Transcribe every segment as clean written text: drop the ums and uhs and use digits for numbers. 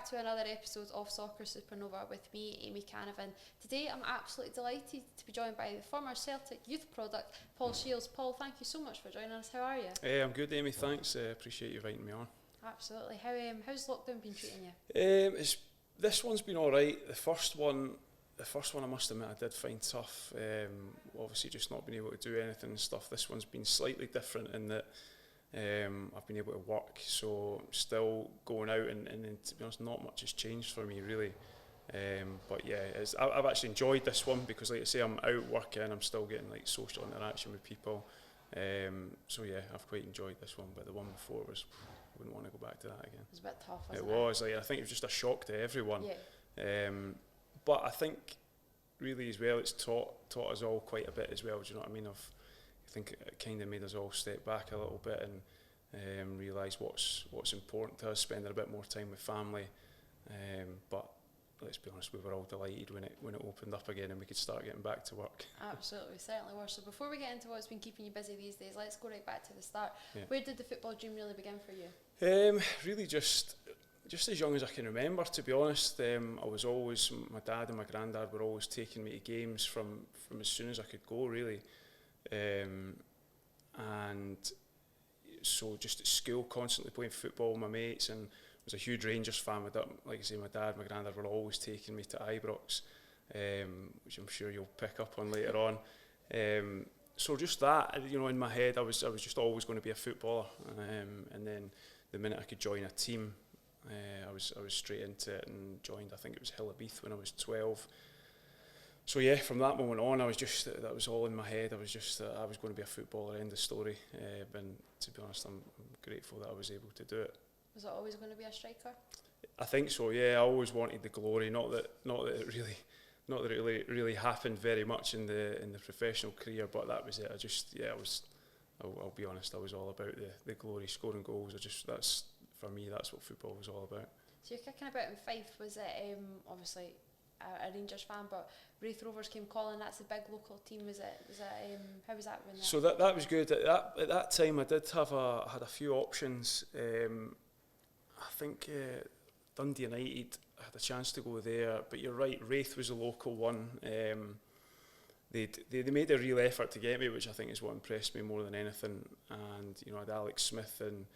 back to another episode of Soccer Supernova with me, Amy Canavan. Today I'm absolutely delighted to be joined by the former Celtic youth product, Paul Shields. Paul, thank you so much for joining us. How are you? Hey, I'm good, Amy, thanks. Appreciate you inviting me on. Absolutely. How's lockdown been treating you? This one's been alright. The first one I must admit I did find tough. Obviously just not being able to do anything and stuff. This one's been slightly different in that I've been able to work, so I'm still going out and to be honest not much has changed for me really. But yeah, I've actually enjoyed this one because like I say, I'm out working, I'm still getting like social interaction with people. So yeah, I've quite enjoyed this one, but the one before I wouldn't want to go back to that again. It was a bit tough, wasn't it? It was, like, I think it was just a shock to everyone. Yeah. But I think really as well it's taught us all quite a bit as well, do you know what I mean? I think it kind of made us all step back a little bit and realise what's important to us, spending a bit more time with family. But let's be honest, we were all delighted when it opened up again and we could start getting back to work. Absolutely, we certainly were. So before we get into what's been keeping you busy these days, let's go right back to the start. Yeah. Where did the football dream really begin for you? Really just as young as I can remember, to be honest. I was always, my dad and my granddad were always taking me to games from as soon as I could go, really. And so just at school, constantly playing football with my mates, and I was a huge Rangers fan. Like I say, my dad, my granddad were always taking me to Ibrox, which I'm sure you'll pick up on later on. So just that, you know, in my head, I was just always going to be a footballer. And then the minute I could join a team, I was straight into it and joined. I think it was Hillabeath when I was 12. So yeah, from that moment on, that was all in my head. I was going to be a footballer. End of story. And to be honest, I'm grateful that I was able to do it. Was it always going to be a striker? I think so. Yeah, I always wanted the glory. Not that it really happened very much in the professional career, but that was it. I'll be honest. I was all about the glory, scoring goals. That's for me. That's what football was all about. So you're kicking about in Fife. Was it obviously a Rangers fan, but Raith Rovers came calling? That's a big local team. How was that? So that was good. At that time, I did had a few options. I think Dundee United, I had a chance to go there, but you're right, Raith was a local one. They made a real effort to get me, which I think is what impressed me more than anything. And you know, I had Alex Smith, and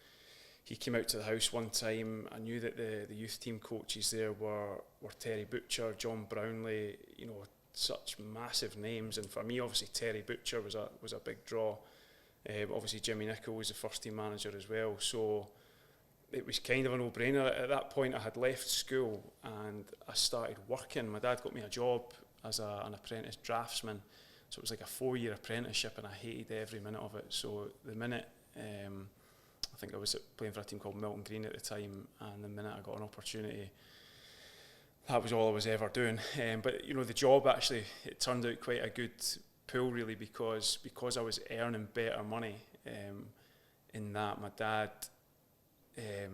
he came out to the house one time. I knew that the youth team coaches there were Terry Butcher, John Brownlee, you know, such massive names. And for me, obviously Terry Butcher was a big draw. Obviously Jimmy Nicholl was the first team manager as well. So it was kind of a no-brainer. At that point, I had left school and I started working. My dad got me a job as an apprentice draftsman. So it was like a 4-year apprenticeship, and I hated every minute of it. So the minute, I think I was playing for a team called Milton Green at the time, and the minute I got an opportunity, that was all I was ever doing. But you know, the job actually, it turned out quite a good pull really, because I was earning better money. In that, my dad, I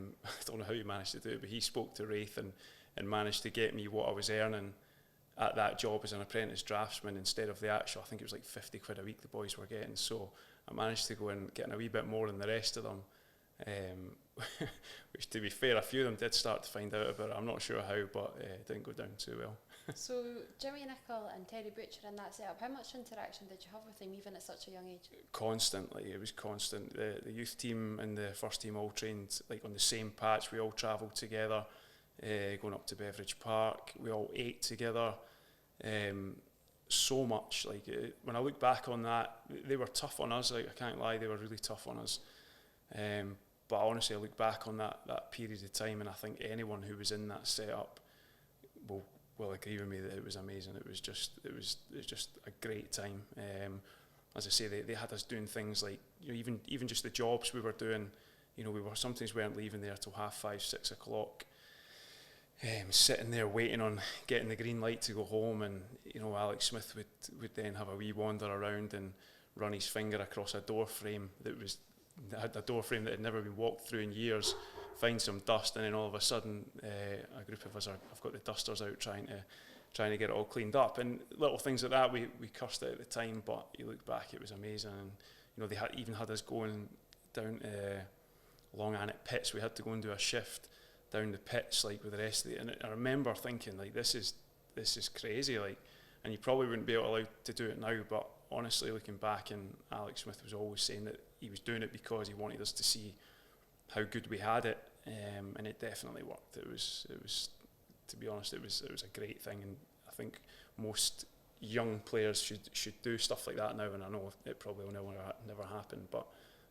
don't know how he managed to do it, but he spoke to Raith and managed to get me what I was earning at that job as an apprentice draftsman instead of the actual, I think it was like 50 quid a week the boys were getting. So I managed to go and get a wee bit more than the rest of them, which, to be fair, a few of them did start to find out about it. I'm not sure how, but it didn't go down too well. So Jimmy Nicholl and Terry Butcher in that setup, how much interaction did you have with them even at such a young age? Constantly, it was constant. The youth team and the first team all trained like on the same patch. We all travelled together, going up to Beveridge Park. We all ate together. So much. When I look back on that, they were tough on us. I can't lie, they were really tough on us. But honestly, I look back on that period of time, and I think anyone who was in that setup will agree with me that it was amazing. It was just a great time. As I say, they had us doing things like, you know, even just the jobs we were doing. You know, sometimes weren't leaving there till 5:30, 6 o'clock. Sitting there waiting on getting the green light to go home, and you know, Alex Smith would then have a wee wander around and run his finger across a door frame that had a door frame that had never been walked through in years, find some dust, and then all of a sudden a group of us have got the dusters out trying to get it all cleaned up. And little things like that we cursed at the time, but you look back, it was amazing. And you know, they even had us going down to Long Annet Pits. We had to go and do a shift down the pitch like with the rest of it. And I remember thinking like this is crazy, like, and you probably wouldn't be allowed to do it now, but honestly looking back, and Alex Smith was always saying that he was doing it because he wanted us to see how good we had it, and it definitely worked. It was to be honest, it was a great thing, and I think most young players should do stuff like that now, and I know it probably will never happen, but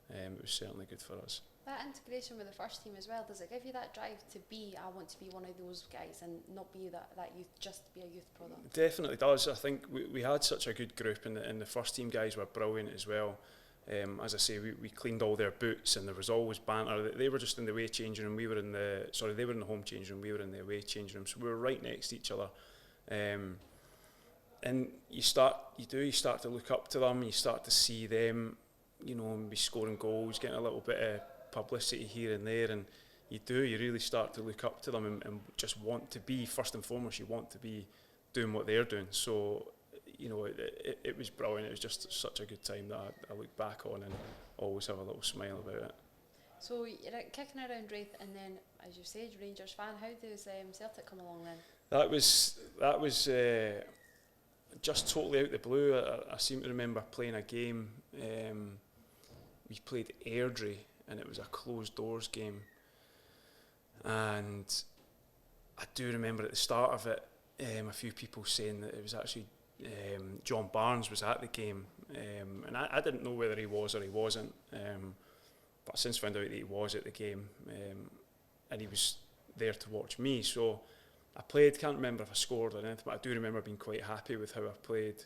it was certainly good for us. That integration with the first team as well, does it give you that drive to be, I want to be one of those guys and not be that youth, just be a youth product? It definitely does. I think we had such a good group, and the first team guys were brilliant as well. As I say, we cleaned all their boots, and there was always banter. They were just in the away changing room, they were in the home changing room, we were in the away changing room, so we were right next to each other. And you start to look up to them, you start to see them, be scoring goals, getting a little bit of publicity here and there, and you really start to look up to them and just want to be, first and foremost, you want to be doing what they're doing. So, it was brilliant. It was just such a good time that I look back on and always have a little smile about it. So you're kicking around Raith, and then, as you said, Rangers fan. How does Celtic come along then? That was just totally out the blue. I seem to remember playing a game. We played Airdrie, and it was a closed doors game. And I do remember at the start of it, a few people saying that it was actually John Barnes was at the game, and I didn't know whether he was or he wasn't. But I since found out that he was at the game, and he was there to watch me. So I played. Can't remember if I scored or anything, but I do remember being quite happy with how I played.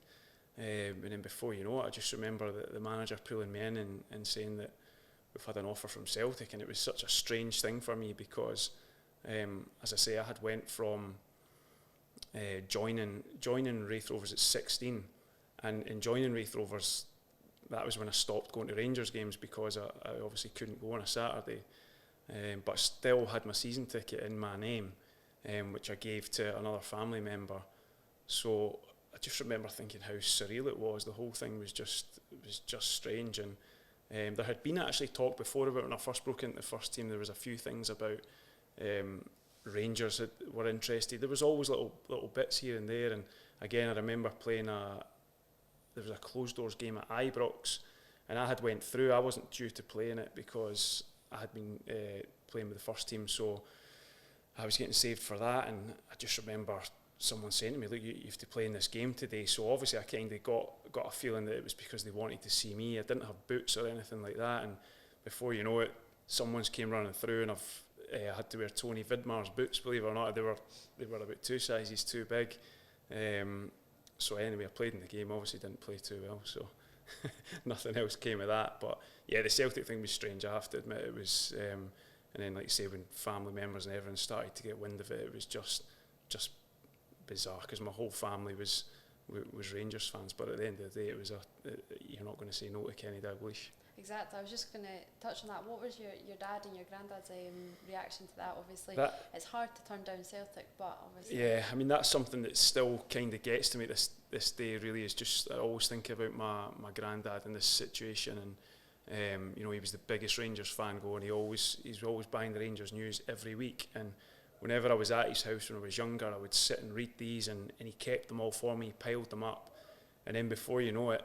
And then before you know it, I just remember the manager pulling me in and saying that we've had an offer from Celtic, and it was such a strange thing for me because, as I say, I had went from joining Raith Rovers at 16, and in joining Raith Rovers, that was when I stopped going to Rangers games because I obviously couldn't go on a Saturday, but I still had my season ticket in my name, which I gave to another family member. So I just remember thinking how surreal it was. The whole thing was just strange, and there had been actually talk before about when I first broke into the first team. There was a few things about Rangers that were interested. There was always little bits here and there, and again I remember playing there was a closed doors game at Ibrox, and I had went through. I wasn't due to play in it because I had been playing with the first team, so I was getting saved for that. And I just remember someone saying to me, look, you have to play in this game today. So obviously I kind of got a feeling that it was because they wanted to see me. I didn't have boots or anything like that, and before you know it, someone's came running through, and I had to wear Tony Vidmar's boots, believe it or not. They were about 2 sizes too big. So anyway, I played in the game, obviously didn't play too well, so nothing else came of that. But yeah, the Celtic thing was strange, I have to admit. It was, and then like you say, when family members and everyone started to get wind of it, it was just bizarre, because my whole family was Rangers fans. But at the end of the day, it was you're not going to say no to Kenny Dalglish. Exactly. I was just going to touch on that. What was your dad and your granddad's reaction to that? Obviously, it's hard to turn down Celtic, but obviously... Yeah, I mean, that's something that still kind of gets to me this day, really, is just I always think about my granddad in this situation, and he was the biggest Rangers fan going. He's always buying the Rangers news every week, and whenever I was at his house when I was younger, I would sit and read these, and he kept them all for me, piled them up, and then before you know it,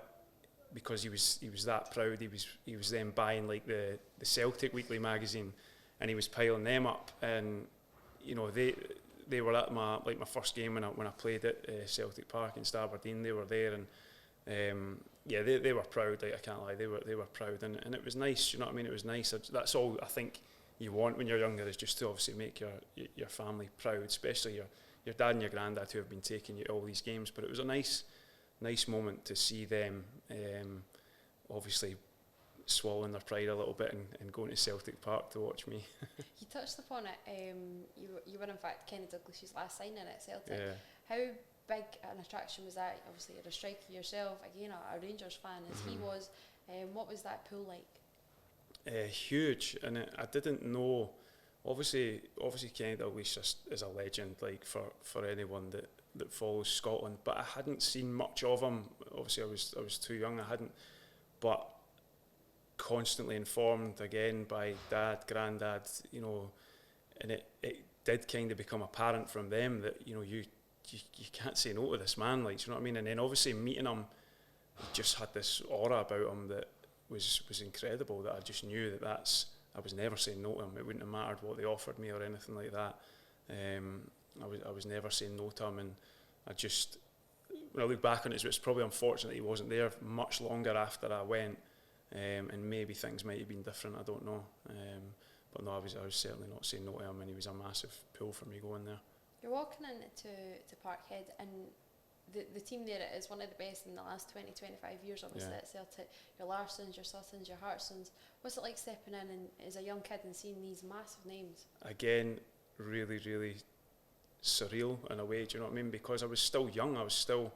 because he was that proud, he was then buying like the Celtic weekly magazine, and he was piling them up, and they were at my first game when I played at Celtic Park in Aberdeen. They were there, and they were proud. Like, I can't lie, they were proud, and it was nice. You know what I mean? It was nice. That's all I think you want when you're younger, is just to obviously make your family proud, especially your dad and your granddad who have been taking you to all these games. But it was a nice moment to see them obviously swallowing their pride a little bit and going to Celtic Park to watch me. You touched upon it. You were in fact Kenny Dalglish's last signing at Celtic. Yeah. How big an attraction was that? Obviously you're a striker yourself, again a Rangers fan as he was. What was that pull like? Huge, and I didn't know. Obviously Kenny Dalglish is a legend, like for anyone that follows Scotland, but I hadn't seen much of him. Obviously I was too young, I hadn't, but constantly informed again by dad, granddad, and it did kind of become apparent from them that, you know, you can't say no to this man, like, do you know what I mean? And then obviously meeting him, he just had this aura about him that was incredible, that I just knew I was never saying no to him. It wouldn't have mattered what they offered me or anything like that. I was never saying no to him, and I just, when I look back on it, it's probably unfortunate he wasn't there much longer after I went, and maybe things might have been different, I don't know. But no, I was certainly not saying no to him, and he was a massive pull for me going there. You're walking into Parkhead, and the team there is one of the best in the last 20-25 years, obviously, at Celtic. Your Larsons, your Suttons, your Hartsons. What's it like stepping in and as a young kid and seeing these massive names? Again, really, really surreal in a way, do you know what I mean? Because I was still young, I was still,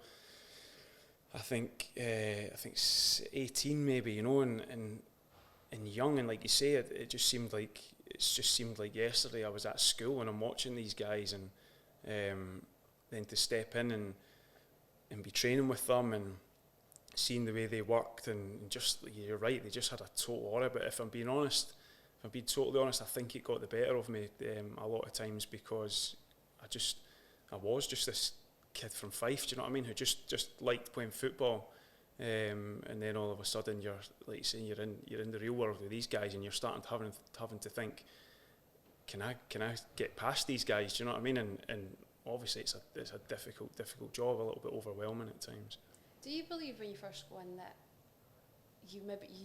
I think 18 maybe, you know, and young, and like you say, it just seemed like yesterday I was at school and I'm watching these guys, and then to step in and be training with them and seeing the way they worked, and just, you're right, they just had a total aura. But if I'm being totally honest, I think it got the better of me a lot of times, because I was just this kid from Fife, do you know what I mean, who just liked playing football, and then all of a sudden you're, like you say, you're in the real world with these guys, and you're starting to having to think, can I get past these guys, do you know what I mean? And obviously it's a difficult job, a little bit overwhelming at times. Do you believe when you first go in that you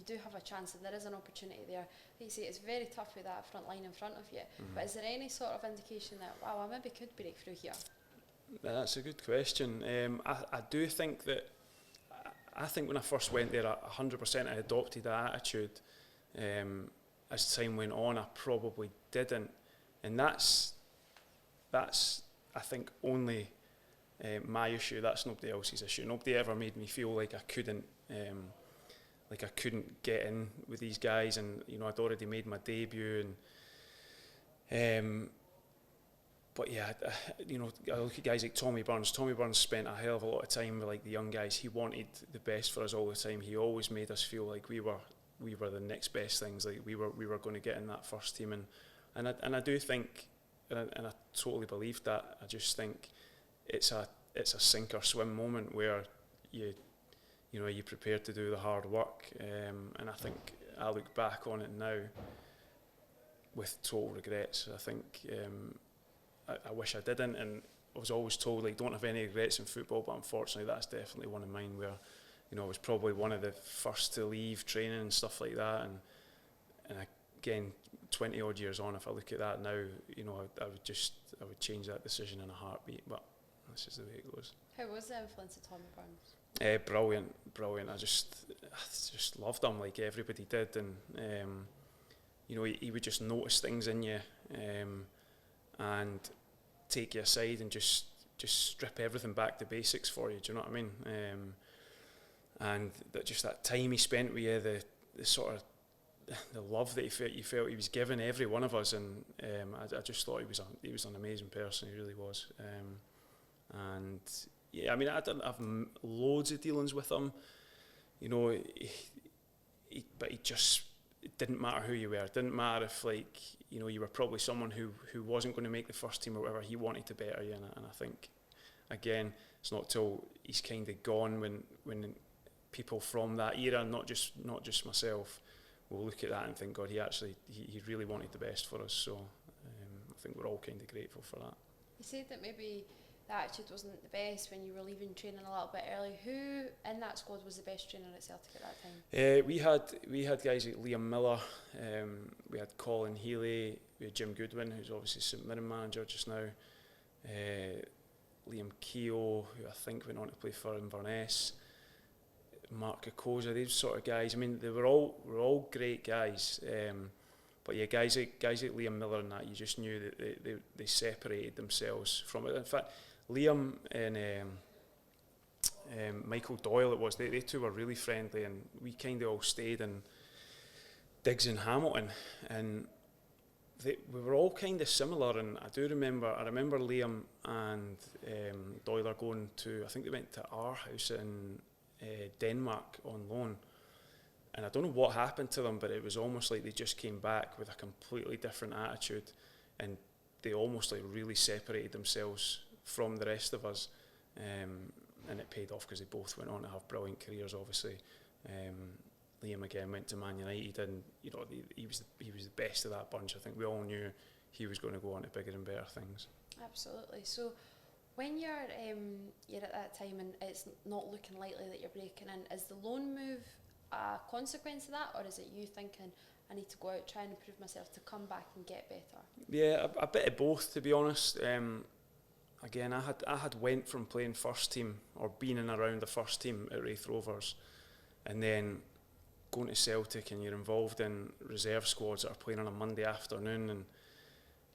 do have a chance and there is an opportunity there? Like you say, it's very tough with that front line in front of you, but is there any sort of indication that, wow, I maybe could break through here? That's a good question. I do think that, I think when I first went there, 100% I adopted that attitude. As time went on, I probably didn't, and that's I think only my issue. That's nobody else's issue. Nobody ever made me feel like I couldn't get in with these guys, and you know, I'd already made my debut, and but yeah, you know, I look at guys like Tommy Burns. Tommy Burns spent a hell of a lot of time with like the young guys. He wanted the best for us all the time. He always made us feel like we were the next best things. Like we were going to get in that first team, and I do think, and I totally believed that. I just think it's a sink or swim moment where you're prepared to do the hard work, and I think I look back on it now with total regrets. I think I wish I didn't, and I was always told, like, don't have any regrets in football, but unfortunately that's definitely one of mine, where, you know, I was probably one of the first to leave training and stuff like that, and again, 20 odd years on, if I look at that now, you know, I would change that decision in a heartbeat, but that's just the way it goes. How was the influence of Tommy Burns? Brilliant. I just loved him like everybody did, and you know, he would just notice things in you, and take you aside and just strip everything back to basics for you. Do you know what I mean? And that time he spent with you, the sort of the love that you felt he was giving every one of us, and I just thought he was an amazing person. He really was. And yeah, I mean, I didn't have loads of dealings with him, you know, but it didn't matter who you were. It didn't matter if, like, you know, you were probably someone who wasn't going to make the first team or whatever. He wanted to better you, and I think, again, it's not till he's kind of gone when people from that era, not just myself, will look at that and think, God, he really wanted the best for us. So I think we're all kind of grateful for that. You said that maybe the attitude wasn't the best when you were leaving training a little bit early. Who in that squad was the best trainer at Celtic at that time? We had guys like Liam Miller, we had Colin Healy, we had Jim Goodwin, who's obviously St Mirren manager just now, Liam Keogh, who I think went on to play for Inverness, Mark Kokoza, these sort of guys. I mean, they were all great guys, but yeah, guys like Liam Miller and that, you just knew that they separated themselves from it. In fact, Liam and Michael Doyle, they two were really friendly, and we kind of all stayed in digs in Hamilton, and we were all kind of similar. And I remember Liam and Doyle going to, I think they went to our house in Denmark on loan, and I don't know what happened to them, but it was almost like they just came back with a completely different attitude, and they almost like really separated themselves from the rest of us, and it paid off because they both went on to have brilliant careers. Obviously, Liam again went to Man United, and you know he was the best of that bunch. I think we all knew he was going to go on to bigger and better things. Absolutely. So when you're at that time and it's not looking likely that you're breaking in, is the loan move a consequence of that, or is it you thinking, I need to go out, try and improve myself to come back and get better? Yeah, a bit of both, to be honest. Again, I had went from playing first team or being in around the first team at Raith Rovers, and then going to Celtic, and you're involved in reserve squads that are playing on a Monday afternoon. And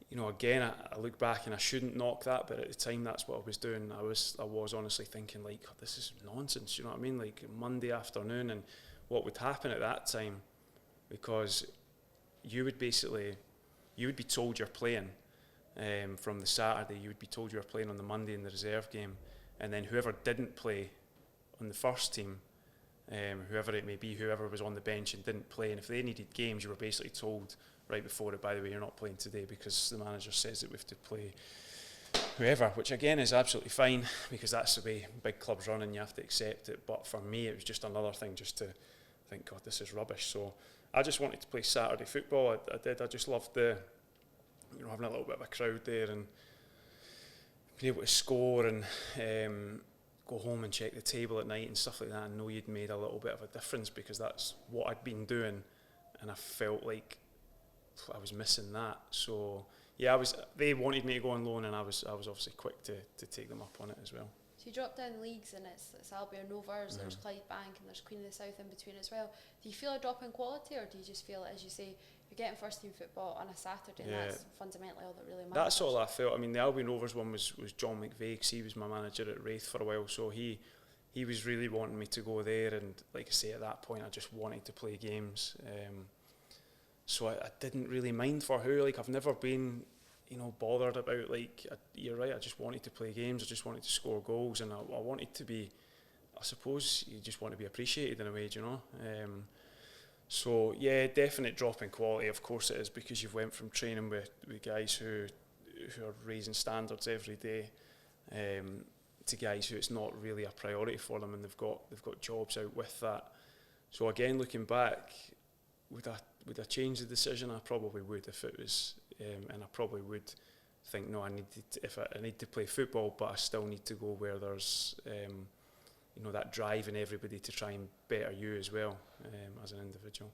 you know, again, I look back and I shouldn't knock that, but at the time that's what I was doing. I was honestly thinking like, oh, this is nonsense. You know what I mean? Like Monday afternoon, and what would happen at that time, because you would be told you're playing from the Saturday. You would be told you were playing on the Monday in the reserve game, and then whoever didn't play on the first team, whoever it may be, whoever was on the bench and didn't play, and if they needed games, you were basically told right before it, by the way, you're not playing today because the manager says that we have to play whoever, which again is absolutely fine because that's the way big clubs run and you have to accept it. But for me, it was just another thing just to think, God, this is rubbish. So I just wanted to play Saturday football. I did. I just loved having a little bit of a crowd there and being able to score and go home and check the table at night and stuff like that, and know you'd made a little bit of a difference, because that's what I'd been doing, and I felt like I was missing that. So yeah, they wanted me to go on loan, and I was obviously quick to take them up on it as well. So you dropped down leagues, and it's Albion Rovers, there's Clydebank, and there's Queen of the South in between as well. Do you feel a drop in quality, or do you just feel, as you say, you're getting first team football on a Saturday, and that's fundamentally all that really matters? That's all I felt. I mean, the Albion Rovers one was John McVeigh, because he was my manager at Raith for a while, so he was really wanting me to go there, and like I say, at that point I just wanted to play games. So I didn't really mind for who. Like, I've never been, bothered about, like, you're right, I just wanted to play games, I just wanted to score goals, and I wanted to be, I suppose you just want to be appreciated in a way, So yeah, definite drop in quality, of course it is, because you've went from training with guys who are raising standards every day, to guys who it's not really a priority for them, and they've got jobs out with that. So again, looking back, would I change the decision? I probably would if it was, and I probably would think, no, I need to play football, but I still need to go where there's that drive in everybody to try and better you as well, as an individual.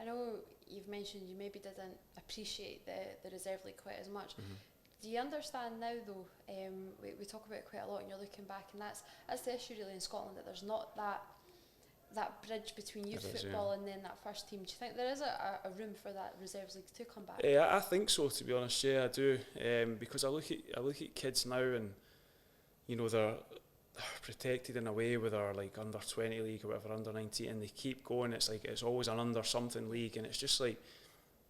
I know you've mentioned you maybe didn't appreciate the reserve league quite as much. Mm-hmm. Do you understand now though, we talk about it quite a lot and you're looking back, and that's the issue really in Scotland, that there's not that bridge between youth football and then that first team. Do you think there is a room for that reserves league to come back? Yeah, I think so, to be honest. Yeah, I do, because I look at kids now, and they're protected in a way with our like under 20 league or whatever, under 19, and they keep going. It's like it's always an under something league, and it's just like,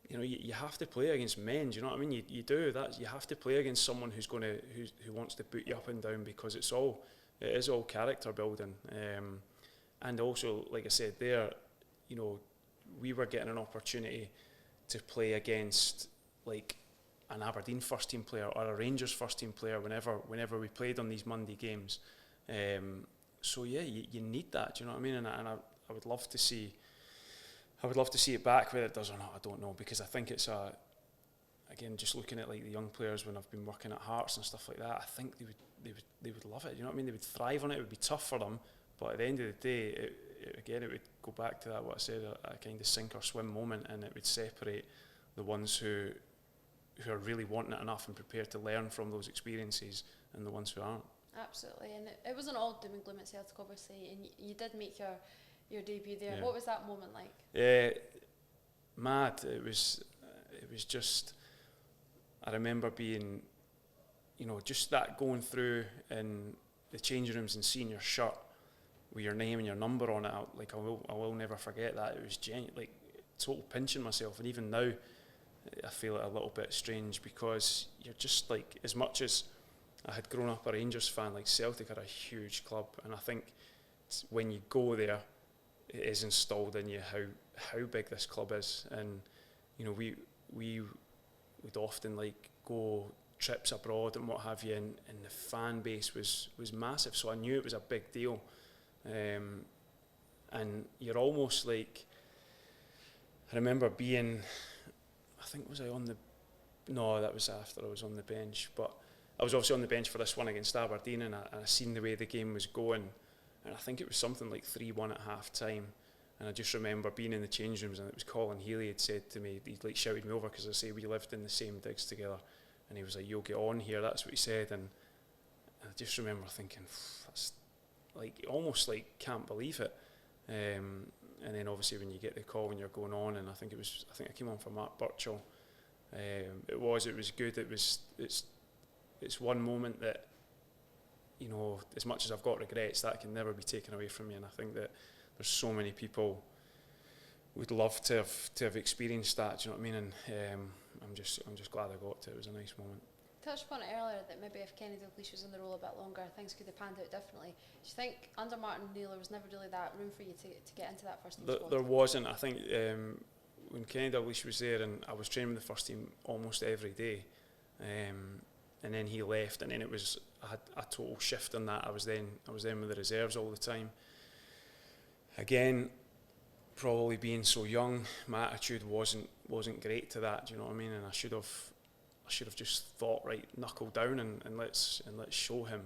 you have to play against men. Do you know what I mean? You do that. You have to play against someone who wants to put you up and down, because it is all character building. And also, like I said there, we were getting an opportunity to play against like an Aberdeen first team player or a Rangers first team player whenever we played on these Monday games. So yeah, you need that. Do you know what I mean? And I would love to see it back. Whether it does or not, I don't know, because I think it's again, just looking at like the young players when I've been working at Hearts and stuff like that, I think they would love it. You know what I mean? They would thrive on it. It would be tough for them. But at the end of the day, it would go back to that, what I said, a kind of sink or swim moment, and it would separate the ones who are really wanting it enough and prepared to learn from those experiences, and the ones who aren't. Absolutely, and it wasn't all doom and gloom at Celtic, obviously, and you did make your debut there. Yeah. What was that moment like? Mad. It was just, I remember being, just that going through in the changing rooms and seeing your shirt with your name and your number on it. I will never forget that. It was like total pinching myself, and even now I feel it a little bit strange, because you're just like, as much as I had grown up a Rangers fan, like Celtic are a huge club, and I think when you go there, it is installed in you how big this club is. And we would often like go trips abroad and what have you, and the fan base was massive, so I knew it was a big deal. And you're almost like, I remember being, I think was I on the, no, that was after I was on the bench, but I was obviously on the bench for this one against Aberdeen, and I seen the way the game was going, and I think it was something like 3-1 at half time. And I just remember being in the change rooms, and it was Colin Healy had said to me, he'd like shouted me over, because I say we lived in the same digs together, and he was like, "You'll get on here," that's what he said. And I just remember thinking, that's like, almost like, can't believe it. And then obviously when you get the call when you're going on, and I think I came on for Mark Burchell. It was good. It's one moment that, you know, as much as I've got regrets, that can never be taken away from me, and I think that there's so many people would love to have experienced that. Do you know what I mean? And I'm just glad I got to. It was a nice moment. Touched upon it earlier that maybe if Kenny Dalglish was in the role a bit longer, things could have panned out differently. Do you think under Martin O'Neill there was never really that room for you to get into that first team squad? There wasn't. I think when Kenny Dalglish was there, and I was training with the first team almost every day, and then he left, and then it was, I had a total shift in that. I was then with the reserves all the time. Again, probably being so young, my attitude wasn't great to that. Do you know what I mean? And I should have just thought, right, knuckle down and let's show him.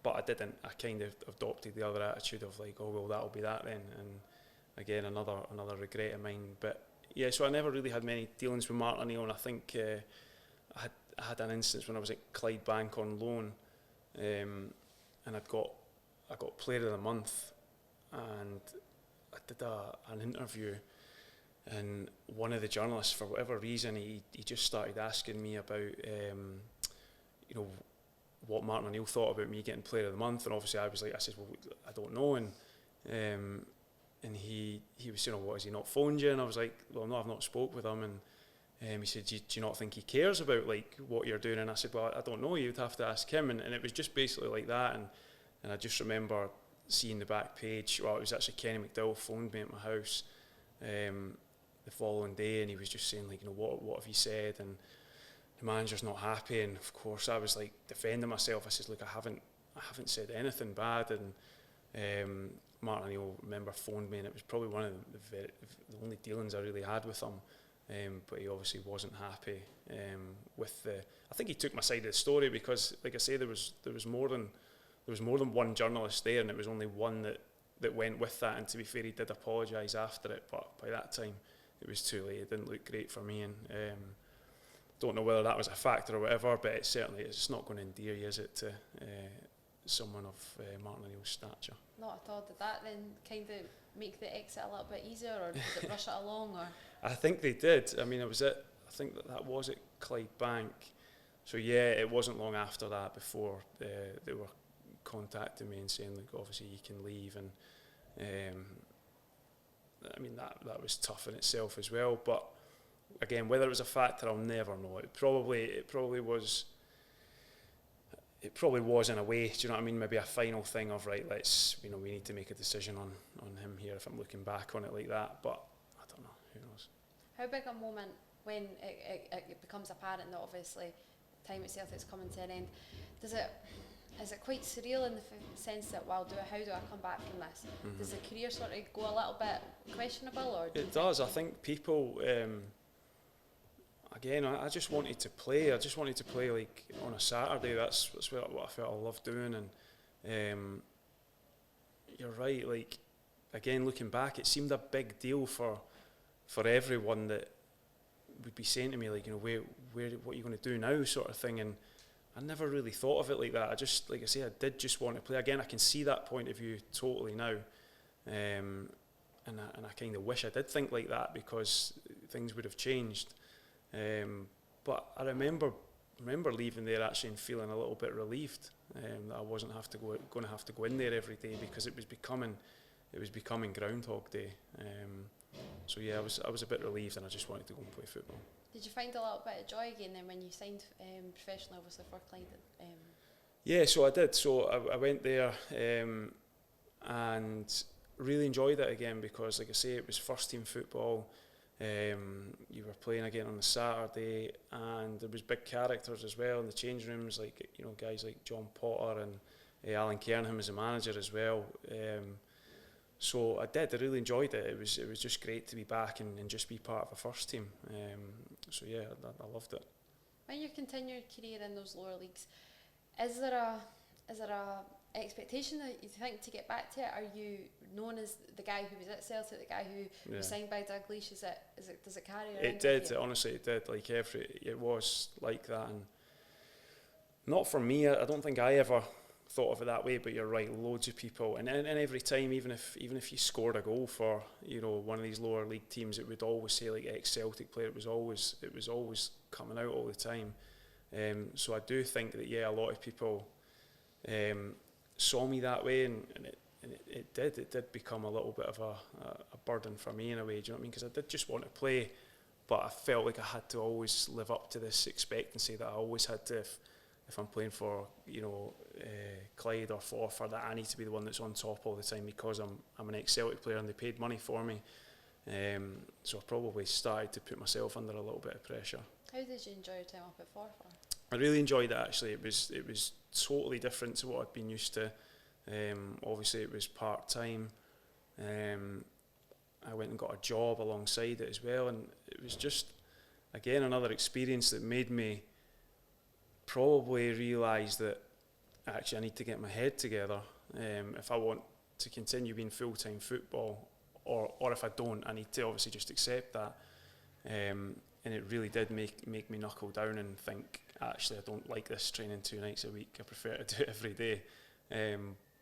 But I didn't. I kind of adopted the other attitude of like, oh well, that'll be that then. And again, another regret of mine. But yeah, so I never really had many dealings with Martin O'Neill, and I think I had an instance when I was at Clydebank on loan, and I got Player of the Month, and I did an interview, and one of the journalists, for whatever reason, he just started asking me about you know, what Martin O'Neill thought about me getting Player of the Month, and obviously I said, well, I don't know, and he was saying, oh, what, has he not phoned you? And I was like, well, no, I've not spoke with him. And he said, do you not think he cares about like what you're doing? And I said, well, I don't know, you'd have to ask him. And it was just basically like that. And I just remember seeing the back page. Well, it was actually Kenny McDowell phoned me at my house the following day, and he was just saying, like, you know, what have you said? And the manager's not happy. And of course I was like defending myself. I said, look, I haven't said anything bad. And Martin O'Neill, remember, phoned me, and it was probably one of the only dealings I really had with him. But he obviously wasn't happy with the. I think he took my side of the story, because, like I say, there was more than one journalist there, and it was only one that went with that. And to be fair, he did apologise after it, but by that time it was too late. It didn't look great for me, and don't know whether that was a factor or whatever. But it's not going to endear you, is it, to someone of Martin O'Neill's stature? Not at all. Did that then kind of make the exit a little bit easier, or did it rush it along? Or I think they did. I mean, I think that was at Clydebank. So yeah, it wasn't long after that before they were contacting me and saying, like, obviously you can leave. And I mean, that was tough in itself as well. But again, whether it was a factor, I'll never know. It probably was. It probably was in a way. Do you know what I mean? Maybe a final thing of, right, we need to make a decision on him here, if I'm looking back on it like that. But I don't know. Who knows? How big a moment when it becomes apparent that obviously time at Celtic's coming to an end? Is it quite surreal in the sense that, well, how do I come back from this? Mm-hmm. Does the career sort of go a little bit questionable, or? It does. I think people. Again, I just wanted to play. I just wanted to play like on a Saturday. That's what I felt I loved doing. And you're right. Like, again, looking back, it seemed a big deal for everyone that would be saying to me, like, you know, what are you going to do now, sort of thing. And I never really thought of it like that. I just, like I say, I did just want to play. Again, I can see that point of view totally now. And I kind of wish I did think like that, because things would have changed. But I remember leaving there actually and feeling a little bit relieved that I wasn't going to have to go in there every day, because it was becoming Groundhog Day. So yeah, I was a bit relieved, and I just wanted to go and play football. Did you find a little bit of joy again then when you signed professionally, obviously, for Clyde? Yeah, so I did. So I went there and really enjoyed it again, because, like I say, it was first team football. You were playing again on the Saturday, and there was big characters as well in the change rooms, like guys like John Potter and Alan Kernham as a manager as well. So I really enjoyed it. It was just great to be back and just be part of a first team. So yeah, I loved it. When you continue your career in those lower leagues, is there a expectation that you think to get back to it? Are you known as the guy who was at Celtic, the guy who was signed by Dalglish? Does it carry around? It did, honestly, it did. Like it was like that, and not for me. I don't think I ever thought of it that way. But you're right, loads of people, and every time, even if you scored a goal for one of these lower league teams, it would always say like ex-Celtic player. It was always coming out all the time. So I do think that a lot of people saw me that way, and it did become a little bit of a burden for me in a way. Do you know what I mean? Because I did just want to play, but I felt like I had to always live up to this expectancy that I always had to. If I'm playing for Clyde or Forfar, that I need to be the one that's on top all the time because I'm an ex-Celtic player and they paid money for me. So I probably started to put myself under a little bit of pressure. How did you enjoy your time up at Forfar? I really enjoyed it actually. It was totally different to what I'd been used to. Obviously it was part-time. I went and got a job alongside it as well, and it was just again another experience that made me probably realise that actually I need to get my head together if I want to continue being full-time football, or if I don't, I need to obviously just accept that. And it really did make me knuckle down and think, actually I don't like this training 2 nights a week, I prefer to do it every day.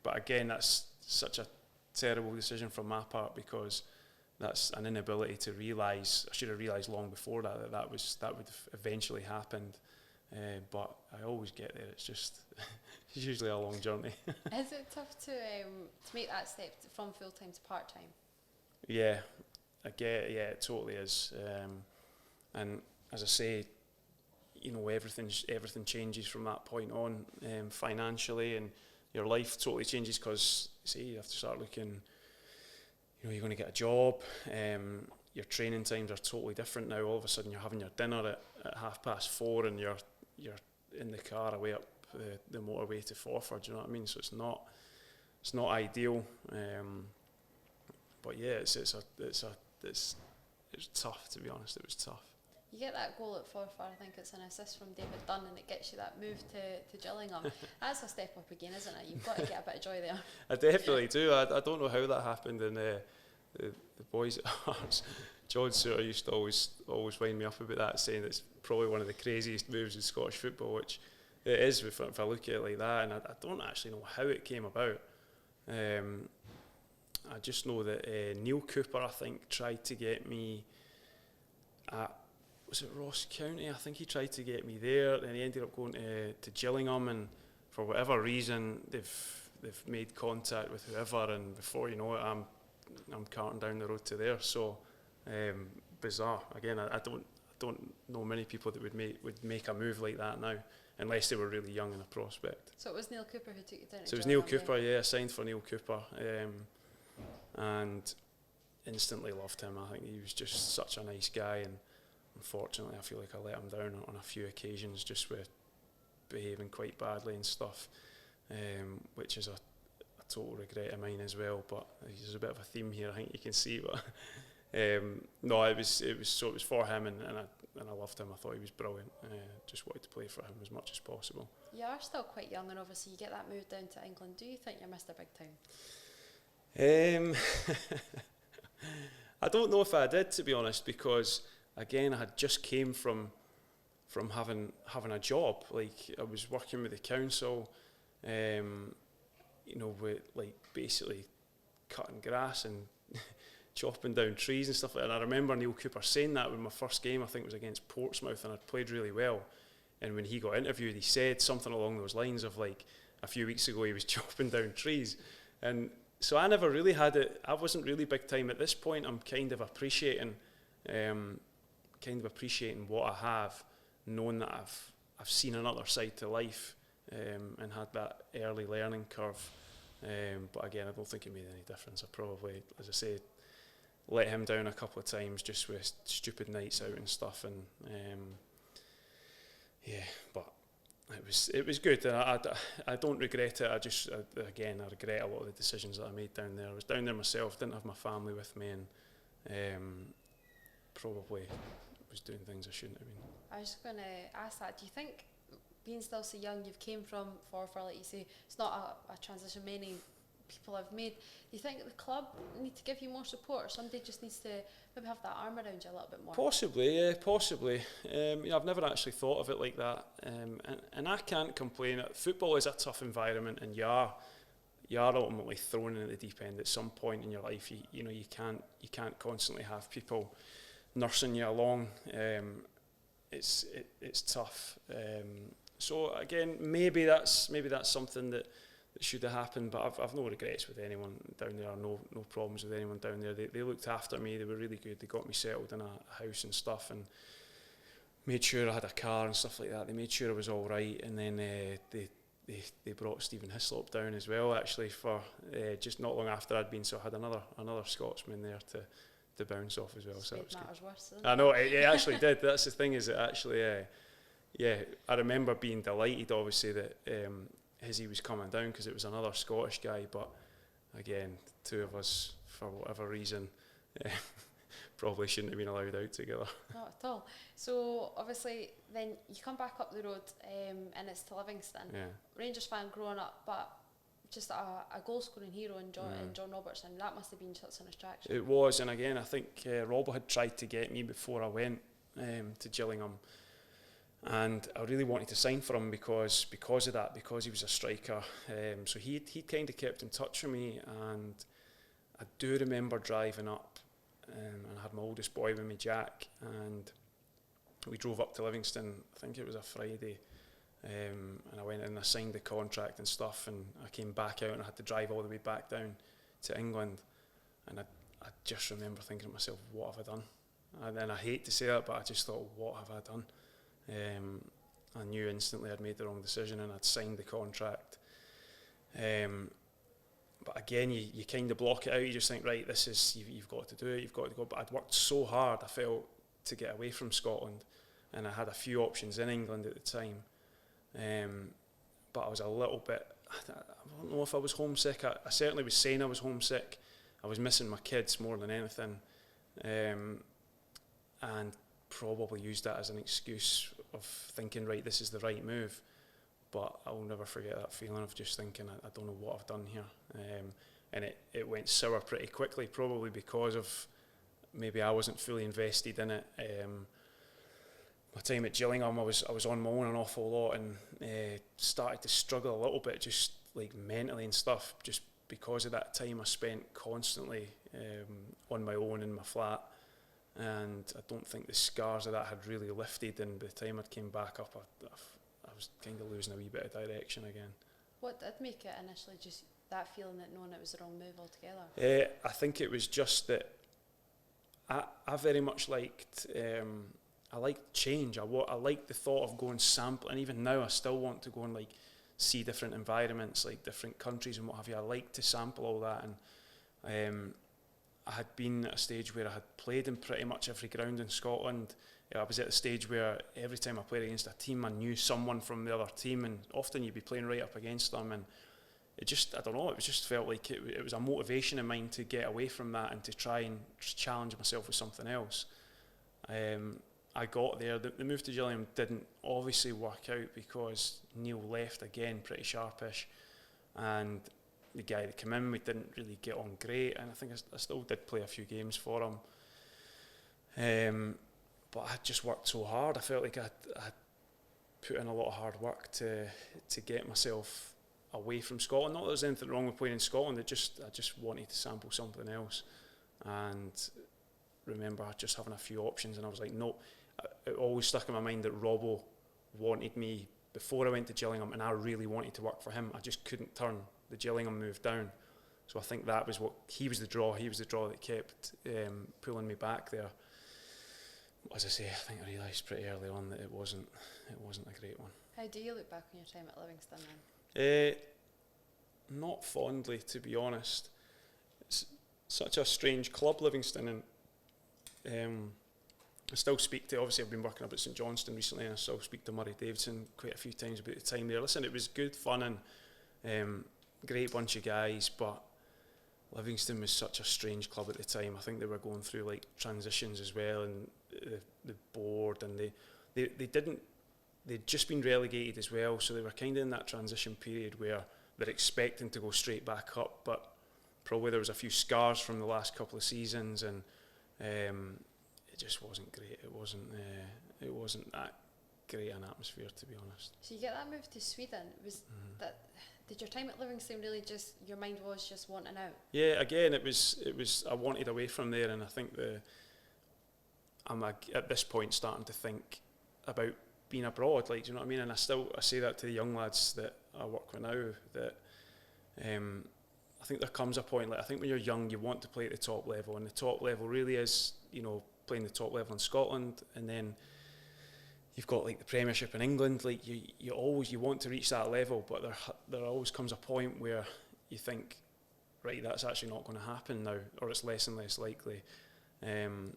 But again, that's such a terrible decision from my part, because that's an inability to realise. I should have realised long before that would have eventually happened. But I always get there. It's just it's usually a long journey. Is it tough to make that step from full time to part time? Yeah, I get. Yeah, it totally is. And as I say, everything changes from that point on, financially, and your life totally changes because you have to start looking. You're going to get a job. Your training times are totally different now. All of a sudden, you're having your dinner at 4:30, and you're in the car away up the motorway to Forfar. Do you know what I mean? So it's not ideal. But yeah, it's tough, to be honest. It was tough. You get that goal at Forfar, I think it's an assist from David Dunn, and it gets you that move to Gillingham. That's a step up again, isn't it? You've got to get a bit of joy there. I definitely do. I don't know how that happened, and the boys at Hearts, John Suter used to always wind me up about that, saying it's probably one of the craziest moves in Scottish football, which it is if I look at it like that, and I don't actually know how it came about. I just know that Neil Cooper, I think, tried to get me at, was it Ross County? I think he tried to get me there, and he ended up going to Gillingham, and for whatever reason they've made contact with whoever, and before you know it, I'm carting down the road to there. So bizarre. Again, I don't know many people that would make a move like that now, unless they were really young and a prospect. So it was Neil Cooper who took you down to So it was Neil Cooper, yeah. I signed for Neil Cooper, and instantly loved him. I think he was just such a nice guy, and unfortunately I feel like I let him down on a few occasions just with behaving quite badly and stuff, which is a total regret of mine as well. But there's a bit of a theme here, I think you can see. But no, it was for him, and I loved him. I thought he was brilliant. Just wanted to play for him as much as possible. You are still quite young, and obviously you get that move down to England. Do you think you missed a big time? I don't know if I did, to be honest, because again I had just came from having a job. Like, I was working with the council, with like basically cutting grass and chopping down trees and stuff like that. And I remember Neil Cooper saying that when my first game, I think, was against Portsmouth, and I'd played really well. And when he got interviewed, he said something along those lines of like, a few weeks ago he was chopping down trees. And so I never really had it. I wasn't really big time at this point. I'm kind of appreciating what I have, knowing that I've seen another side to life, and had that early learning curve. But again, I don't think it made any difference. I probably, as I say, let him down a couple of times just with stupid nights out and stuff, and but it was good, and I don't regret it. I regret a lot of the decisions that I made down there. I was down there myself, didn't have my family with me, and probably was doing things I shouldn't have been. I was just going to ask that. Do you think, being still so young, you've came from Forfar, like you say, it's not a transition many people have made. Do you think the club need to give you more support, or somebody just needs to maybe have that arm around you a little bit more? Possibly, yeah, possibly. I've never actually thought of it like that, and I can't complain. Football is a tough environment, and you are ultimately thrown in the deep end at some point in your life. You can't constantly have people nursing you along. It's tough. So again, maybe that's something that should have happened, but I've no regrets with anyone down there, no problems with anyone down there. They looked after me, they were really good, they got me settled in a house and stuff, and made sure I had a car and stuff like that. They made sure I was all right, and then they brought Stephen Hislop down as well, actually, for just not long after I'd been, so I had another Scotsman there to bounce off as well. So that was matters good. Worse, I know, it actually did. That's the thing, is it actually, I remember being delighted, obviously, that Hizzy was coming down, because it was another Scottish guy, but again, two of us, for whatever reason, probably shouldn't have been allowed out together. Not at all. So obviously then you come back up the road, and it's to Livingston. Yeah. Rangers fan growing up, but just a goal scoring hero in John Robertson. That must have been such an attraction. It was, and again, I think Robbo had tried to get me before I went to Gillingham, and I really wanted to sign for him because of that, because he was a striker. So he kind of kept in touch with me, and I do remember driving up, and I had my oldest boy with me, Jack, and we drove up to Livingston. I think it was a Friday, and I went in and I signed the contract and stuff, and I came back out and I had to drive all the way back down to England, and I just remember thinking to myself, what have I done? And I hate to say that, but I just thought, what have I done? I knew instantly I'd made the wrong decision, and I'd signed the contract. But again, you kind of block it out. You just think, right, this is, you've got to do it, you've got to go. But I'd worked so hard, I felt, to get away from Scotland, and I had a few options in England at the time. But I was a little bit, I don't know if I was homesick. I certainly was saying I was homesick. I was missing my kids more than anything, and probably used that as an excuse of thinking, right, this is the right move. But I'll never forget that feeling of just thinking, I don't know what I've done here. And it went sour pretty quickly, probably because of maybe I wasn't fully invested in it. My time at Gillingham, I was on my own an awful lot, and started to struggle a little bit, just like mentally and stuff, just because of that time I spent constantly on my own in my flat. And I don't think the scars of that had really lifted, and by the time I came back up, I was kind of losing a wee bit of direction again. What did make it initially, just that feeling that knowing it was the wrong move altogether? I think it was just that I very much liked, I liked change. I liked the thought of going sample, and even now I still want to go and like see different environments, like different countries and what have you. I like to sample all that, and I had been at a stage where I had played in pretty much every ground in Scotland. I was at the stage where every time I played against a team, I knew someone from the other team, and often you'd be playing right up against them, and it just, I don't know, it just felt like it was a motivation of mine to get away from that and to try and challenge myself with something else. I got there. The move to Gillingham didn't obviously work out because Neil left again pretty sharpish, and the guy that came in, we didn't really get on great, and I think I still did play a few games for him. But I just worked so hard. I felt like I put in a lot of hard work to get myself away from Scotland. Not that there's anything wrong with playing in Scotland, I just wanted to sample something else. And remember just having a few options, and I was like, no. It always stuck in my mind that Robbo wanted me before I went to Gillingham, and I really wanted to work for him. I just couldn't turn the Gillingham move down. So I think that was he was the draw that kept pulling me back there. As I say, I think I realised pretty early on that it wasn't a great one. How do you look back on your time at Livingston then? Not fondly, to be honest. such a strange club, Livingston, and I still speak to, obviously I've been working up at St Johnstone recently, and I still speak to Murray Davidson quite a few times about the time there. Listen, it was good fun and great bunch of guys, but Livingston was such a strange club at the time. I think they were going through like transitions as well, and the board, and they'd just been relegated as well, so they were kind of in that transition period where they're expecting to go straight back up, but probably there was a few scars from the last couple of seasons, and it just wasn't great. It wasn't that great an atmosphere, to be honest. So you get that move to Sweden. That did your time at Livingston really just, your mind was just wanting out? Yeah, again, it was I wanted away from there, and I think I'm at this point starting to think about being abroad, like, do you know what I mean? And I say that to the young lads that I work with now, that I think there comes a point, like, I think when you're young you want to play at the top level, and the top level really is, you know, playing the top level in Scotland, and then you've got like the Premiership in England. Like you want to reach that level, but there always comes a point where you think, right, that's actually not going to happen now, or it's less and less likely. And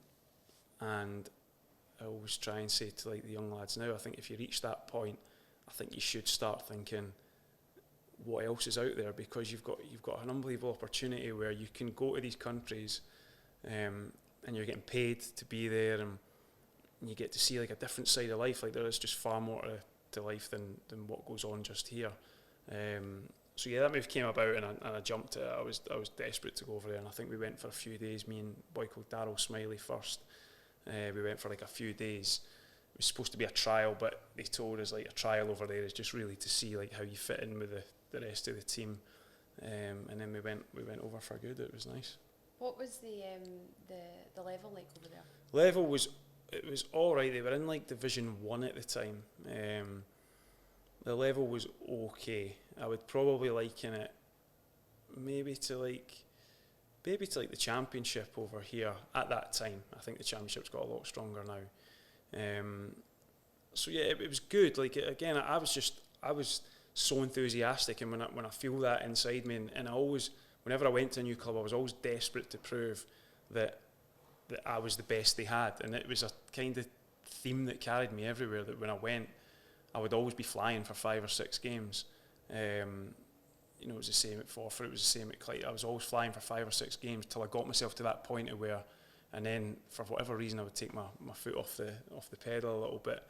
I always try and say to like the young lads now, I think if you reach that point, I think you should start thinking what else is out there, because you've got an unbelievable opportunity where you can go to these countries, and you're getting paid to be there, and you get to see like a different side of life. Like, there is just far more to life than what goes on just here. So yeah, that move came about, and I jumped at it. I was desperate to go over there, and I think we went for a few days. Me and a boy called Darryl Smiley first. We went for like a few days. It was supposed to be a trial, but they told us like a trial over there is just really to see like how you fit in with the rest of the team. And then we went over for good. It was nice. What was the level like over there? Level was all right. They were in like Division 1 at the time. The level was okay. I would probably liken it maybe to the Championship over here at that time. I think the Championship's got a lot stronger now. So yeah, it was good. Like, again, I was so enthusiastic, and when I feel that inside me, and I always, whenever I went to a new club, I was always desperate to prove that I was the best they had, and it was a kind of theme that carried me everywhere. That when I went, I would always be flying for 5 or 6 games. You know, it was the same at Forfar, it was the same at Clyde. I was always flying for 5 or 6 games till I got myself to that point of where, and then for whatever reason I would take my foot off the pedal a little bit.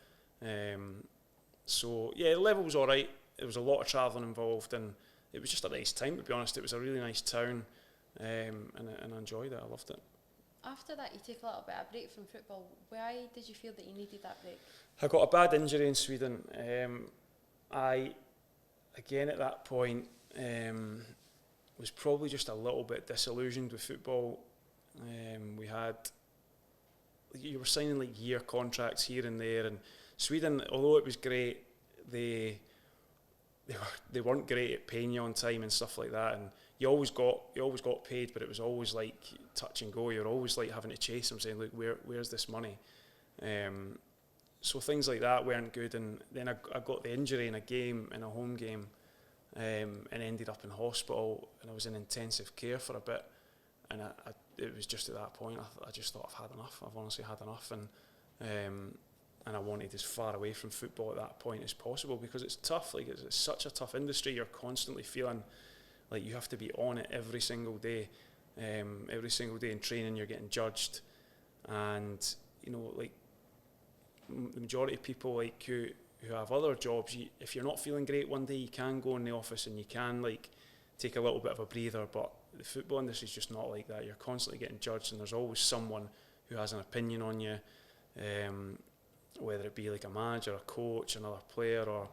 So yeah, the level was all right. There was a lot of travelling involved, and it was just a nice time, to be honest. It was a really nice town, and I enjoyed it. I loved it. After that, you take a little bit of a break from football. Why did you feel that you needed that break? I got a bad injury in Sweden. I, again at that point, was probably just a little bit disillusioned with football. You were signing like year contracts here and there, and Sweden, although it was great, they weren't great at paying you on time and stuff like that, and you always got paid, but it was always like touch and go. You're always like having to chase them, saying, look, where's this money? So things like that weren't good, and then I got the injury in a home game, and ended up in hospital, and I was in intensive care for a bit, and it was just at that point I just thought I've had enough. I've honestly had enough, and I wanted as far away from football at that point as possible, because it's tough. Like, it's such a tough industry. You're constantly feeling like you have to be on it every single day. Every single day in training you're getting judged, and you know, like the majority of people like who have other jobs, if you're not feeling great one day, you can go in the office and you can like take a little bit of a breather, but the football industry is just not like that. You're constantly getting judged, and there's always someone who has an opinion on you, whether it be like a manager, a coach, another player, or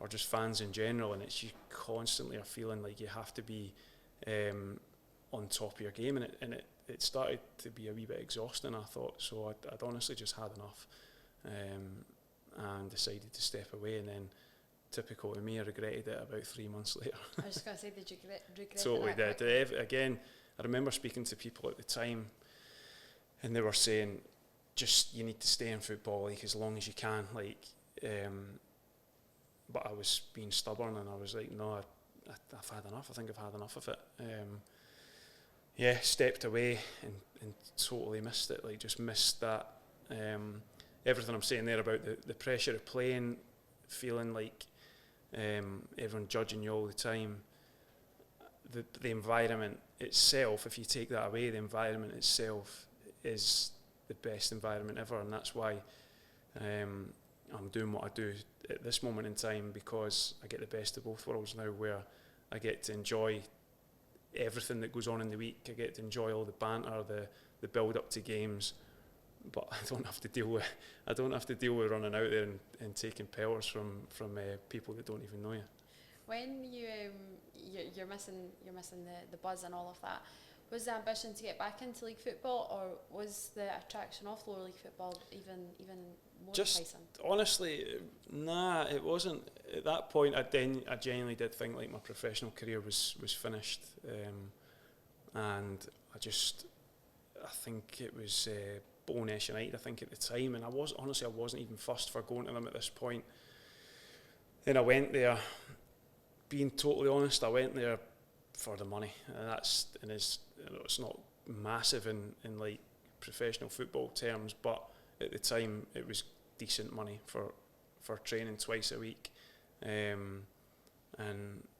just fans in general, and it's you constantly are feeling like you have to be on top of your game, and it started to be a wee bit exhausting, I thought. So I'd honestly just had enough, and decided to step away, and then typical of me, I regretted it about 3 months later. I was just going to say, did you regret totally it? Did. Again, I remember speaking to people at the time, and they were saying, just you need to stay in football like as long as you can, like. But I was being stubborn, and I was like, no, I've had enough. I think I've had enough of it. stepped away and totally missed it. Like, just missed that. Everything I'm saying there about the pressure of playing, feeling like everyone judging you all the time. The environment itself, if you take that away, the environment itself is the best environment ever, and that's why I'm doing what I do at this moment in time, because I get the best of both worlds now, where I get to enjoy everything that goes on in the week. I get to enjoy all the banter, the build up to games, but I don't have to deal with running out there and taking pelters from people that don't even know you. When you're missing the buzz and all of that, was the ambition to get back into league football, or was the attraction of lower league football even more enticing? Honestly, nah, it wasn't. At that point, I genuinely did think like my professional career was finished, and I think it was Bowness United, I think, at the time, and I wasn't even fussed for going to them at this point. Then I went there. Being totally honest, I went there for the money, and it's not massive in like professional football terms, but at the time it was decent money for training twice a week, and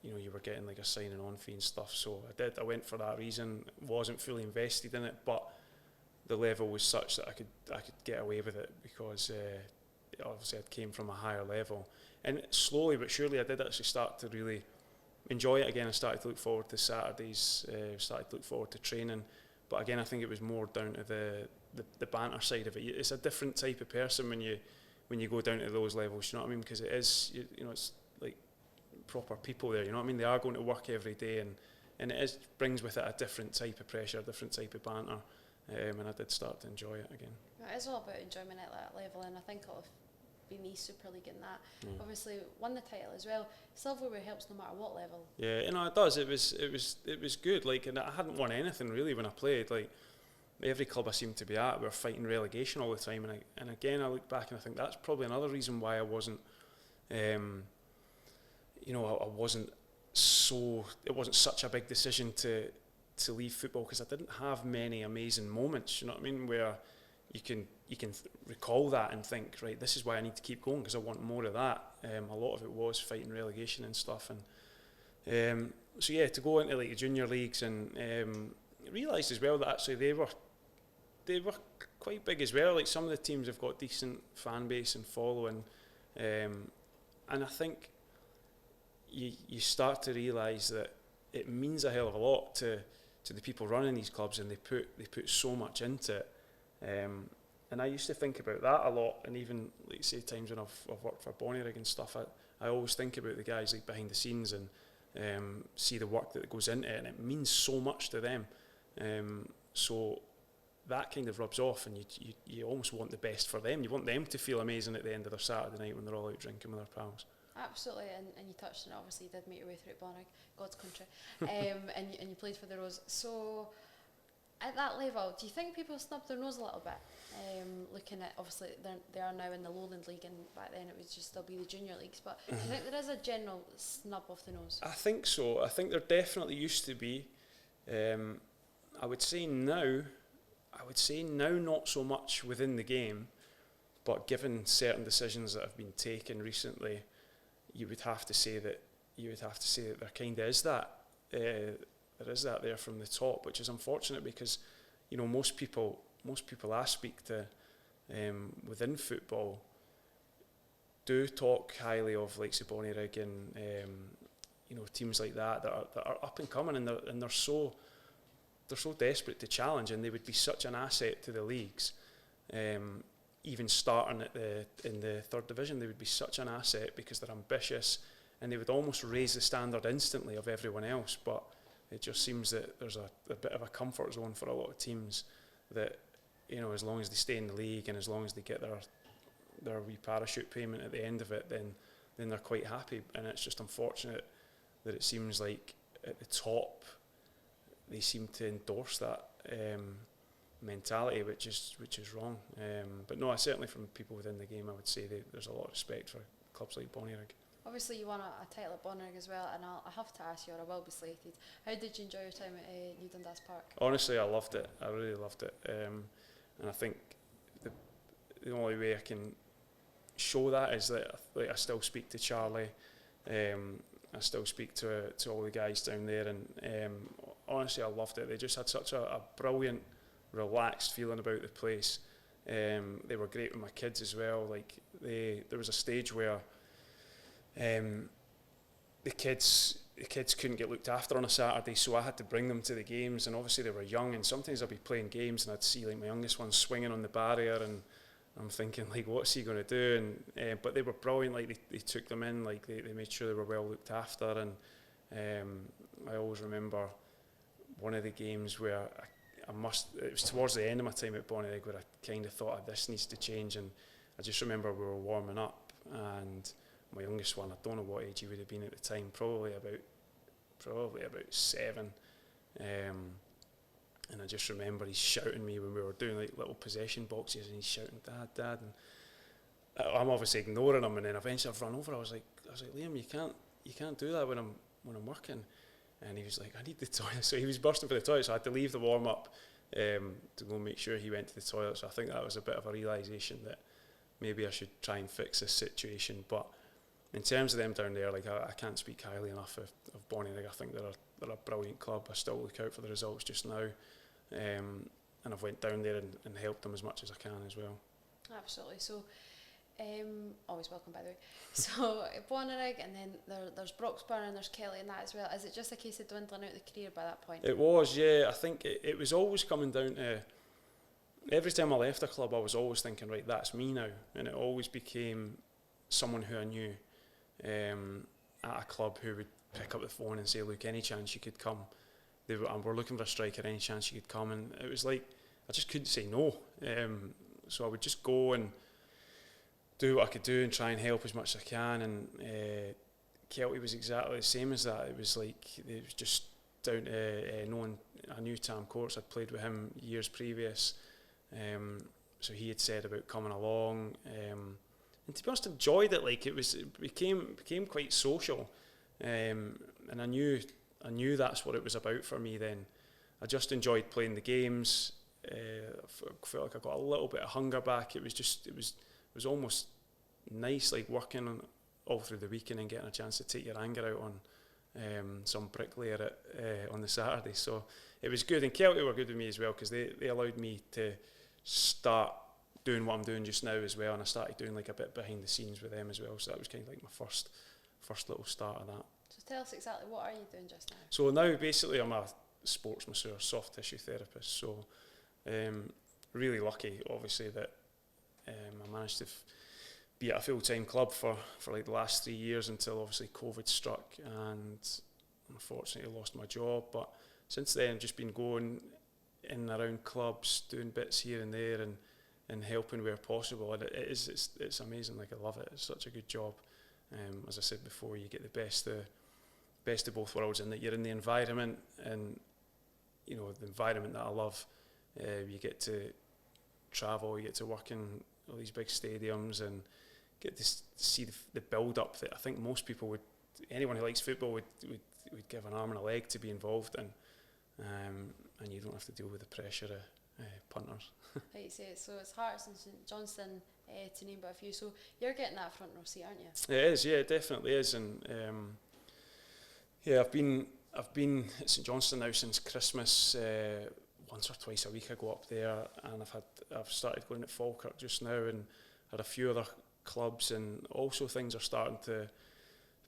you were getting like a signing on fee and stuff. So I went for that reason. Wasn't fully invested in it, but the level was such that I could get away with it, because obviously I came from a higher level. And slowly but surely I did actually start to really enjoy it again. I started to look forward to Saturdays, started to look forward to training. But again, I think it was more down to the banter side of it. It's a different type of person when you go down to those levels, you know what I mean? Because it is, it's like proper people there, you know what I mean? They are going to work every day, and it brings with it a different type of pressure, a different type of banter. And I did start to enjoy it again. It is all about enjoyment at that level, and I think it'll be the Super League in that. Obviously won the title as well. Silverware helps no matter what level. Yeah, it does. It was good. Like, and I hadn't won anything really when I played. Like, every club I seemed to be at, we were fighting relegation all the time. And again, I look back and I think that's probably another reason why I wasn't, I wasn't so. It wasn't such a big decision to leave football, because I didn't have many amazing moments. You know what I mean? Where you can recall that and think, right, this is why I need to keep going, because I want more of that. A lot of it was fighting relegation and stuff, and so yeah, to go into like the junior leagues, and realised as well that actually they were quite big as well. Like, some of the teams have got decent fan base and following, and I think you start to realise that it means a hell of a lot to the people running these clubs, and they put so much into it. And I used to think about that a lot, and even like say times when I've worked for Bonnyrigg and stuff, I always think about the guys like behind the scenes, and see the work that goes into it, and it means so much to them. So that kind of rubs off, and you almost want the best for them. You want them to feel amazing at the end of their Saturday night when they're all out drinking with their pals. Absolutely, and you touched on it. Obviously, you did make your way through Bonnyrigg, God's country, and you played for the Rose. So, at that level, do you think people snubbed their nose a little bit? Looking at, obviously, they are now in the Lowland League, and back then it would just still be the junior leagues. But do you think there is a general snub of the nose? I think so. I think there definitely used to be. I would say now, not so much within the game, but given certain decisions that have been taken recently, you would have to say that there kind of is that. There is that there from the top, which is unfortunate, because most people I speak to within football do talk highly of like Bonnyrigg and teams like that are up and coming, and they're so desperate to challenge, and they would be such an asset to the leagues. Even starting in the third division, they would be such an asset, because they're ambitious, and they would almost raise the standard instantly of everyone else. But it just seems that there's a bit of a comfort zone for a lot of teams, that as long as they stay in the league, and as long as they get their wee parachute payment at the end of it, then they're quite happy. And it's just unfortunate that it seems like at the top they seem to endorse that mentality, which is wrong. But no, certainly from people within the game, I would say there's a lot of respect for clubs like Bonnyrigg. Obviously, you won a title at Bonnyrigg as well, and I have to ask you, or I will be slated. How did you enjoy your time at New Dundas Park? Honestly, I loved it. I really loved it. And I think the only way I can show that is that like, I still speak to Charlie. I still speak to all the guys down there, and honestly, I loved it. They just had such a brilliant, relaxed feeling about the place. They were great with my kids as well. Like there was a stage where the kids couldn't get looked after on a Saturday, so I had to bring them to the games, and obviously they were young, and sometimes I'd be playing games and I'd see like my youngest one swinging on the barrier, and I'm thinking like, what's he going to do? And but they were brilliant. Like they took them in, like they made sure they were well looked after, and I always remember one of the games where it was towards the end of my time at Bonnyrigg where I kind of thought, this needs to change, and I just remember we were warming up, and my youngest one, I don't know what age he would have been at the time, probably about 7, and I just remember he's shouting me when we were doing like little possession boxes, and he's shouting, "Dad, Dad," and I'm obviously ignoring him, and then eventually I've run over. I was like, Liam, you can't do that when I'm working. And he was like, I need the toilet. So he was bursting for the toilet, so I had to leave the warm up to go make sure he went to the toilet. So I think that was a bit of a realisation that maybe I should try and fix this situation. But in terms of them down there, like I can't speak highly enough of Bonnyrigg. I think they're a brilliant club. I still look out for the results just now, and I've went down there and helped them as much as I can as well. Absolutely. So always welcome, by the way. So Bonnyrigg, and then there's Broxburn, and there's Kelly and that as well. Is it just a case of dwindling out the career by that point? It was, yeah. I think it was always coming down to, every time I left a club I was always thinking, right, that's me now, and it always became someone who I knew at a club who would pick up the phone and say, look, any chance you could come, we're looking for a striker, any chance you could come. And it was like I just couldn't say no, so I would just go and do what I could do and try and help as much as I can. And Kelty was exactly the same as that. It was like, it was just down to knowing I knew Tam Courts. I'd played with him years previous, so he had said about coming along, and to be honest, enjoyed it. Like it became quite social, and I knew that's what it was about for me then. I just enjoyed playing the games. I felt like I got a little bit of hunger back. It was almost nice, like working on all through the weekend and getting a chance to take your anger out on some bricklayer on the Saturday. So it was good, and Kelty were good with me as well, because they allowed me to start doing what I'm doing just now as well, and I started doing like a bit behind the scenes with them as well. So that was kind of like my first little start of that. So tell us exactly, what are you doing just now? So now basically I'm a sports masseur, soft tissue therapist. So really lucky, obviously, that I managed to be at a full-time club for like the last 3 years until obviously COVID struck, and unfortunately lost my job. But since then I've just been going in and around clubs, doing bits here and there, and helping where possible. And it's amazing. Like I love it. It's such a good job. As I said before, you get the best of both worlds, in that you're in the environment, and you know, the environment that I love. You get to travel, you get to work in all these big stadiums, and get to see the build up that I think most people would, anyone who likes football would give an arm and a leg to be involved in, and you don't have to deal with the pressure of punters. Like you say, so it's Hearts and St Johnstone, to name but a few. So you're getting that front row seat, aren't you? It is, yeah, it definitely is. And yeah, I've been at St Johnstone now since Christmas. Once or twice a week I go up there, and I've started going at Falkirk just now, and had a few other clubs, and also things are starting to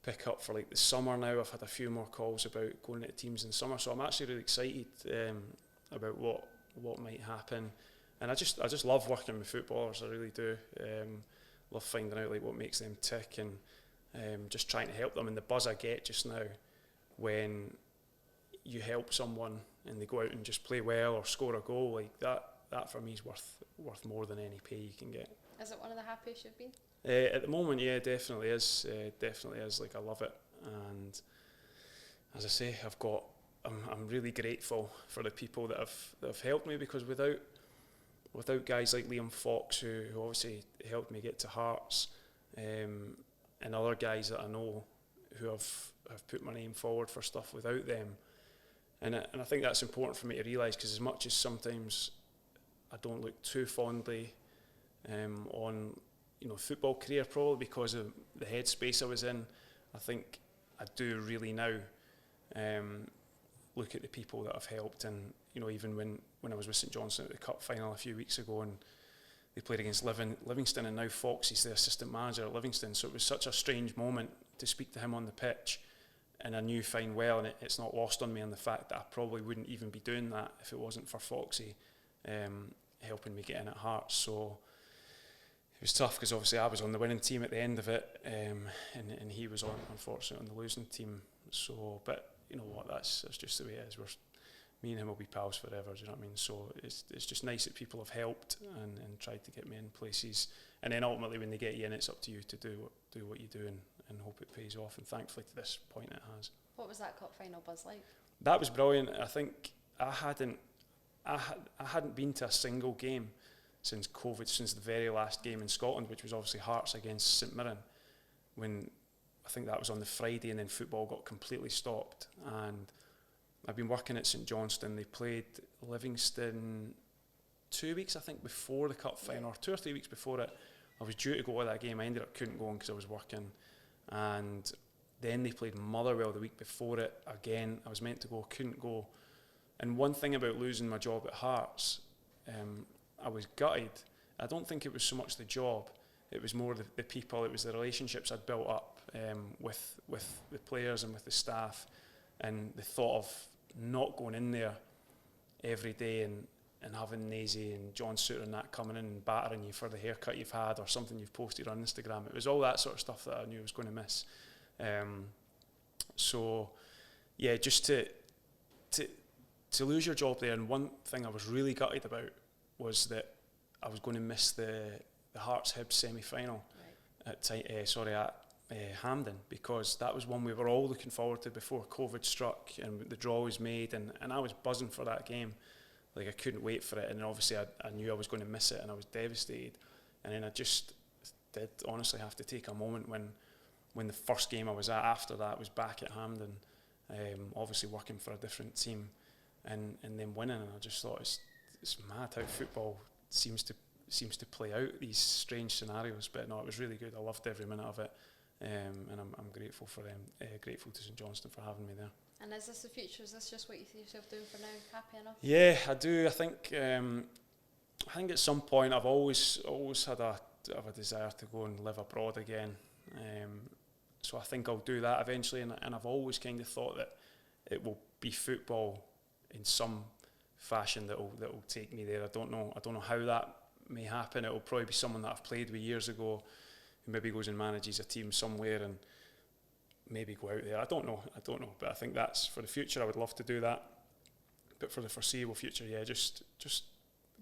pick up for like the summer now. I've had a few more calls about going to teams in summer, so I'm actually really excited about what might happen. And I just love working with footballers, I really do. Love finding out like what makes them tick, and just trying to help them. And the buzz I get just now when you help someone and they go out and just play well or score a goal, like that for me is worth more than any pay you can get. Is it one of the happiest you've been? At the moment, yeah, definitely is. Definitely is. Like I love it, and as I say, I'm really grateful for the people that have helped me, because without guys like Liam Fox, who obviously helped me get to Hearts, and other guys that I know who have put my name forward for stuff without them. And I think that's important for me to realise, because as much as sometimes I don't look too fondly on football career, probably because of the headspace I was in, I think I do really now look at the people that I've helped. And even when I was with St Johnstone at the cup final a few weeks ago, and they played against Livingston, and now Foxy's the assistant manager at Livingston, so it was such a strange moment to speak to him on the pitch, and I knew fine well, and it's not lost on me, on the fact that I probably wouldn't even be doing that if it wasn't for Foxy helping me get in at Hearts. So it was tough, because obviously I was on the winning team at the end of it, and he was unfortunately on the losing team. So, but you know what, that's just the way it is. Me and him will be pals forever, do you know what I mean? So it's just nice that people have helped and tried to get me in places, and then ultimately when they get you in, it's up to you to do what you do and hope it pays off, and thankfully to this point it has. What was that cup final buzz like? That was brilliant. I think I hadn't been to a single game since COVID, since the very last game in Scotland, which was obviously Hearts against St Mirren, when I think that was on the Friday, and then football got completely stopped. And I've been working at St Johnstone. They played Livingston 2 weeks, I think, before the cup final, or 2 or 3 weeks before it. I was due to go to that game. I ended up couldn't go because I was working. And then they played Motherwell the week before it. Again, I was meant to go, couldn't go. And one thing about losing my job at Hearts, I was gutted. I don't think it was so much the job. It was more the people. It was the relationships I'd built up with the players and with the staff, and the thought of not going in there every day and having Nazy and John Suter and that coming in and battering you for the haircut you've had or something you've posted on Instagram. It was all that sort of stuff that I knew I was going to miss. So yeah, just to lose your job there. And one thing I was really gutted about was that I was going to miss the Hearts Hibs semi-final at Hampden, because that was one we were all looking forward to before COVID struck and the draw was made, and I was buzzing for that game. Like, I couldn't wait for it, and obviously I knew I was going to miss it, and I was devastated. And then I just did honestly have to take a moment when the first game I was at after that was back at Hampden, obviously working for a different team, and then winning. And I just thought, it's mad how football seems to play out these strange scenarios. But no, it was really good. I loved every minute of it, and I'm grateful for them. Grateful to St Johnstone for having me there. And is this the future? Is this just what you see yourself doing for now? Happy enough? Yeah, I do. I think at some point I've always had a desire to go and live abroad again. So I think I'll do that eventually, and I've always kind of thought that it will be football in some fashion that will take me there. I don't know how that may happen. It will probably be someone that I've played with years ago, who maybe goes and manages a team somewhere and maybe go out there. I don't know, but I think that's for the future. I would love to do that, but for the foreseeable future, yeah, just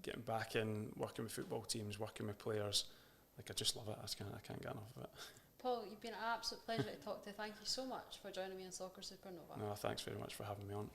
getting back in, working with football teams, working with players. Like, I just love it. I can't get enough of it. Paul, you've been an absolute pleasure to talk to. Thank you so much for joining me on Soccer Supernova. No, thanks very much for having me on.